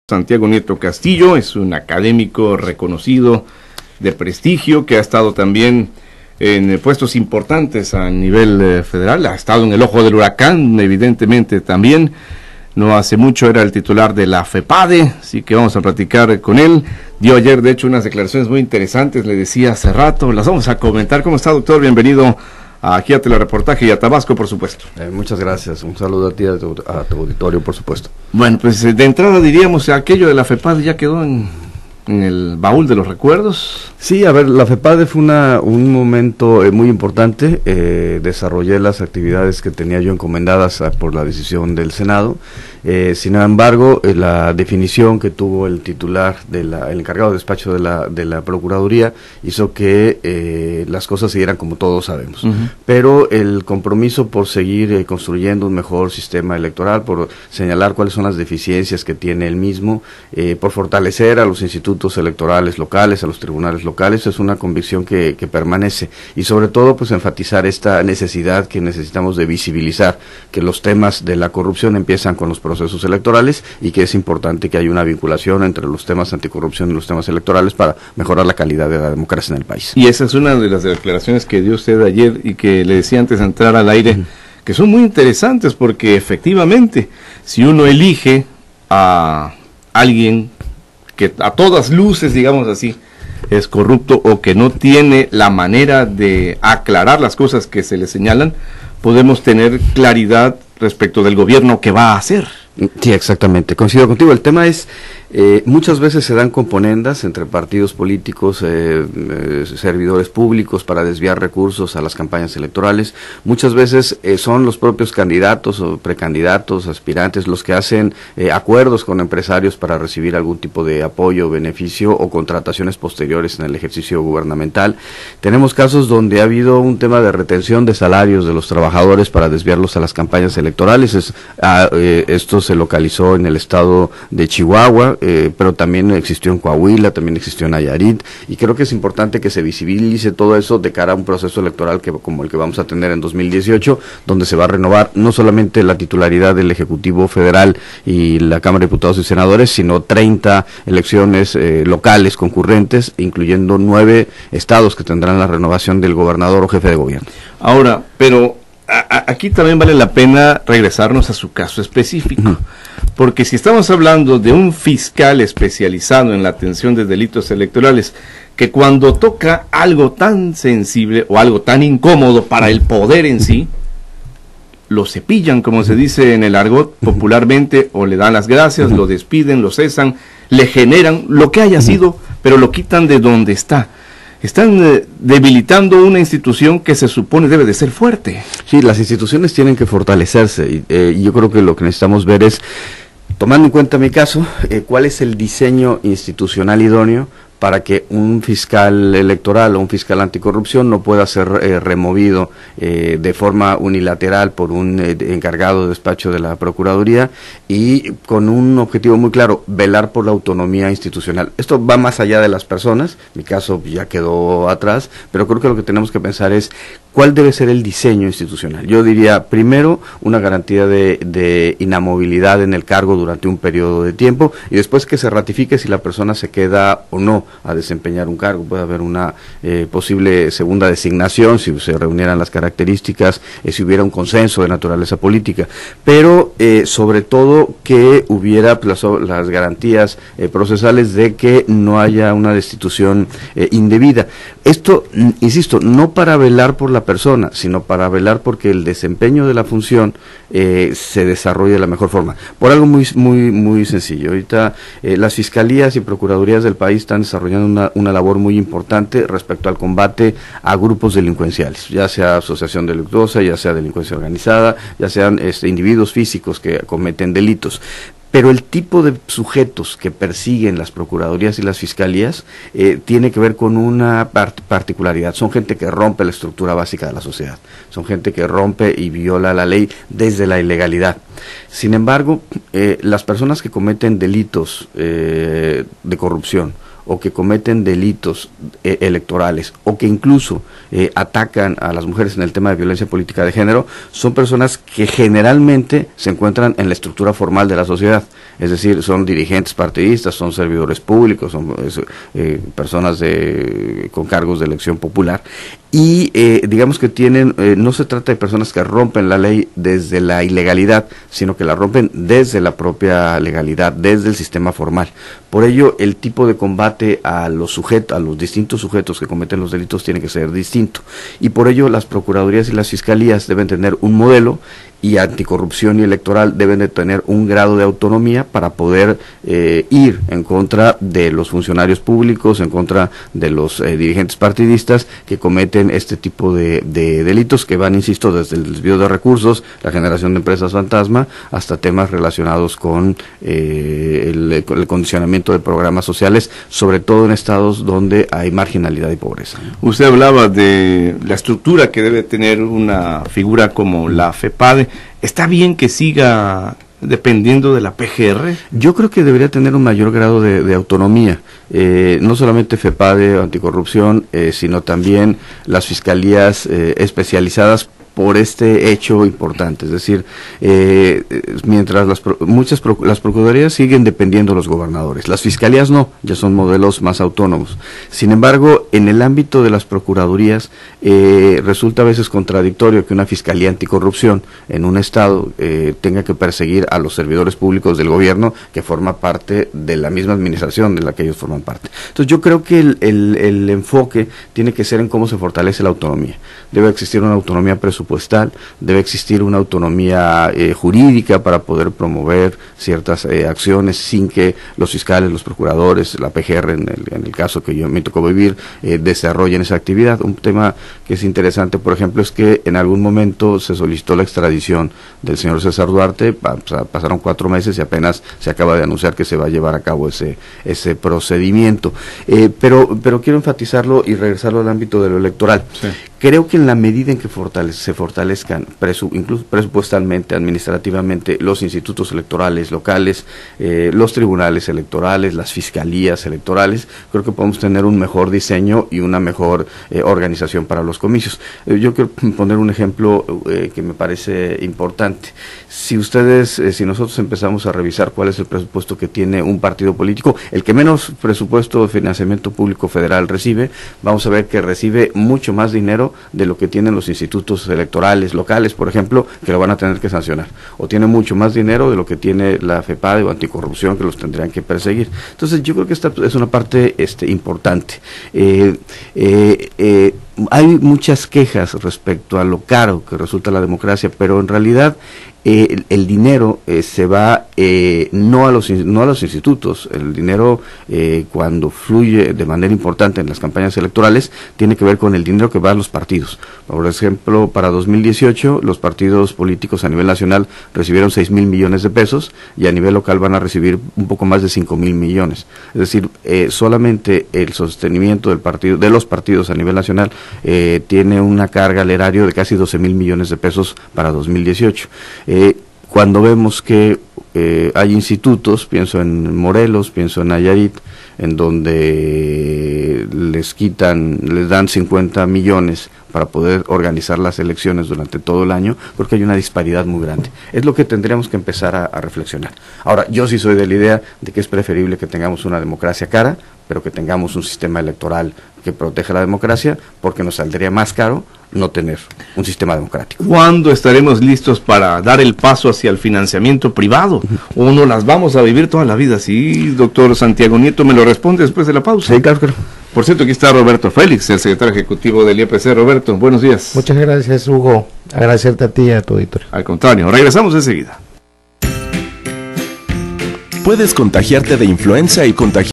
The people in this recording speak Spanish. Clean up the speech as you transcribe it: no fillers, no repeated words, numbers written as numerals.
Santiago Nieto Castillo es un académico reconocido de prestigio que ha estado también en puestos importantes a nivel federal, ha estado en el ojo del huracán, evidentemente también. No hace mucho era el titular de la FEPADE, así que vamos a platicar con él. Dio ayer, de hecho, unas declaraciones muy interesantes, le decía hace rato, las vamos a comentar. ¿Cómo está, doctor? Bienvenido aquí a Telereportaje y a Tabasco, por supuesto. Muchas gracias, un saludo a ti, a tu auditorio, por supuesto. Bueno, pues de entrada diríamos, aquello de la FEPADE ya quedó en el baúl de los recuerdos. Sí, a ver, la FEPADE fue un momento muy importante. Desarrollé las actividades que tenía yo encomendadas por la decisión del Senado. Sin embargo, la definición que tuvo el titular, el encargado de despacho de la Procuraduría, hizo que las cosas siguieran como todos sabemos. Pero el compromiso por seguir construyendo un mejor sistema electoral, por señalar cuáles son las deficiencias que tiene el mismo, por fortalecer a los institutos electorales locales, a los tribunales locales, es una convicción que permanece. Y sobre todo, pues enfatizar esta necesidad que necesitamos de visibilizar que los temas de la corrupción empiezan con los procesos electorales y que es importante que haya una vinculación entre los temas anticorrupción y los temas electorales para mejorar la calidad de la democracia en el país. Y esa es una de las declaraciones que dio usted ayer y que le decía antes de entrar al aire, que son muy interesantes porque efectivamente, si uno elige a alguien que a todas luces, digamos así, es corrupto o que no tiene la manera de aclarar las cosas que se le señalan, podemos tener claridad respecto del gobierno que va a hacer. Sí, exactamente, coincido contigo. El tema es, muchas veces se dan componendas entre partidos políticos, servidores públicos para desviar recursos a las campañas electorales. Muchas veces son los propios candidatos o precandidatos, aspirantes, los que hacen acuerdos con empresarios para recibir algún tipo de apoyo, beneficio o contrataciones posteriores en el ejercicio gubernamental. Tenemos casos donde ha habido un tema de retención de salarios de los trabajadores para desviarlos a las campañas electorales. Esto se localizó en el estado de Chihuahua, pero también existió en Coahuila, también existió en Nayarit, y creo que es importante que se visibilice todo eso de cara a un proceso electoral como el que vamos a tener en 2018, donde se va a renovar no solamente la titularidad del Ejecutivo Federal y la Cámara de Diputados y Senadores, sino 30 elecciones locales concurrentes, incluyendo 9 estados que tendrán la renovación del gobernador o jefe de gobierno. Ahora, pero aquí también vale la pena regresarnos a su caso específico, porque si estamos hablando de un fiscal especializado en la atención de delitos electorales, que cuando toca algo tan sensible o algo tan incómodo para el poder en sí, lo cepillan, como se dice en el argot popularmente, o le dan las gracias, lo despiden, lo cesan, le generan lo que haya sido, pero lo quitan de donde está. Están debilitando una institución que se supone debe de ser fuerte. Sí, las instituciones tienen que fortalecerse y yo creo que lo que necesitamos ver es, tomando en cuenta mi caso, cuál es el diseño institucional idóneo para que un fiscal electoral o un fiscal anticorrupción no pueda ser removido de forma unilateral por un encargado de despacho de la Procuraduría, y con un objetivo muy claro: velar por la autonomía institucional. Esto va más allá de las personas, mi caso ya quedó atrás, pero creo que lo que tenemos que pensar es cuál debe ser el diseño institucional. Yo diría, primero, una garantía de inamovilidad en el cargo durante un periodo de tiempo, y después que se ratifique si la persona se queda o no a desempeñar un cargo. Puede haber una posible segunda designación si se reunieran las características, si hubiera un consenso de naturaleza política, pero sobre todo que hubiera las garantías procesales de que no haya una destitución indebida. Esto, insisto, no para velar por la persona, sino para velar porque el desempeño de la función se desarrolle de la mejor forma. Por algo muy sencillo. Ahorita las fiscalías y procuradurías del país están desarrollando una labor muy importante respecto al combate a grupos delincuenciales, ya sea asociación delictuosa, ya sea delincuencia organizada, ya sean individuos físicos que cometen delitos. Pero el tipo de sujetos que persiguen las procuradurías y las fiscalías tiene que ver con una particularidad. Son gente que rompe la estructura básica de la sociedad, son gente que rompe y viola la ley desde la ilegalidad. Sin embargo, las personas que cometen delitos de corrupción o que cometen delitos electorales o que incluso atacan a las mujeres en el tema de violencia política de género, son personas que generalmente se encuentran en la estructura formal de la sociedad, es decir, son dirigentes partidistas, son servidores públicos, son personas con cargos de elección popular, y digamos que no se trata de personas que rompen la ley desde la ilegalidad, sino que la rompen desde la propia legalidad, desde el sistema formal. Por ello, el tipo de combate a los distintos sujetos que cometen los delitos tiene que ser distinto, y por ello las procuradurías y las fiscalías deben tener un modelo, y anticorrupción y electoral deben de tener un grado de autonomía para poder ir en contra de los funcionarios públicos, en contra de los dirigentes partidistas que cometen este tipo de delitos que van, insisto, desde el desvío de recursos, la generación de empresas fantasma, hasta temas relacionados con el condicionamiento de programas sociales, sobre todo en estados donde hay marginalidad y pobreza. Usted hablaba de la estructura que debe tener una figura como la FEPADE. ¿Está bien que siga dependiendo de la PGR? Yo creo que debería tener un mayor grado de autonomía, no solamente FEPADE o anticorrupción, sino también las fiscalías especializadas por este hecho importante, es decir, mientras las procuradurías siguen dependiendo de los gobernadores, las fiscalías no, ya son modelos más autónomos. Sin embargo, en el ámbito de las procuradurías resulta a veces contradictorio que una fiscalía anticorrupción en un estado tenga que perseguir a los servidores públicos del gobierno que forma parte de la misma administración de la que ellos forman parte. Entonces yo creo que el enfoque tiene que ser en cómo se fortalece la autonomía. Debe existir una autonomía presupuestal, debe existir una autonomía jurídica para poder promover ciertas acciones sin que los fiscales, los procuradores, la PGR en el caso que yo me tocó vivir, desarrollen esa actividad. Un tema que es interesante, por ejemplo, es que en algún momento se solicitó la extradición del señor César Duarte, pasaron 4 meses y apenas se acaba de anunciar que se va a llevar a cabo ese procedimiento. Pero quiero enfatizarlo y regresarlo al ámbito de lo electoral. Sí. Creo que en la medida en que se fortalezcan incluso presupuestalmente, administrativamente, los institutos electorales locales, los tribunales electorales, las fiscalías electorales, creo que podemos tener un mejor diseño y una mejor organización para los comicios. Yo quiero poner un ejemplo que me parece importante. Si nosotros empezamos a revisar cuál es el presupuesto que tiene un partido político, el que menos presupuesto de financiamiento público federal recibe, vamos a ver que recibe mucho más dinero de lo que tienen los institutos electorales locales, por ejemplo, que lo van a tener que sancionar, o tiene mucho más dinero de lo que tiene la FEPADE o anticorrupción, que los tendrían que perseguir. Entonces yo creo que esta es una parte importante. Hay muchas quejas respecto a lo caro que resulta la democracia, pero en realidad el dinero se va no a los institutos. El dinero cuando fluye de manera importante en las campañas electorales tiene que ver con el dinero que va a los partidos. Por ejemplo, para 2018 los partidos políticos a nivel nacional recibieron 6,000 millones de pesos y a nivel local van a recibir un poco más de 5,000 millones. Es decir, solamente el sostenimiento de los partidos a nivel nacional tiene una carga al erario de casi 12,000 millones de pesos para 2018. Cuando vemos que hay institutos, pienso en Morelos, pienso en Nayarit, en donde les dan 50 millones para poder organizar las elecciones durante todo el año, porque hay una disparidad muy grande. Es lo que tendríamos que empezar a reflexionar. Ahora, yo sí soy de la idea de que es preferible que tengamos una democracia cara, pero que tengamos un sistema electoral que proteja la democracia, porque nos saldría más caro no tener un sistema democrático. ¿Cuándo estaremos listos para dar el paso hacia el financiamiento privado? ¿O no las vamos a vivir toda la vida? Sí, doctor Santiago Nieto, ¿me lo responde después de la pausa? Sí, claro. Por cierto, aquí está Roberto Félix, el secretario ejecutivo del IEPC. Roberto, buenos días. Muchas gracias, Hugo. Agradecerte a ti y a tu auditorio. Al contrario, regresamos enseguida. Puedes contagiarte de influenza y contagiar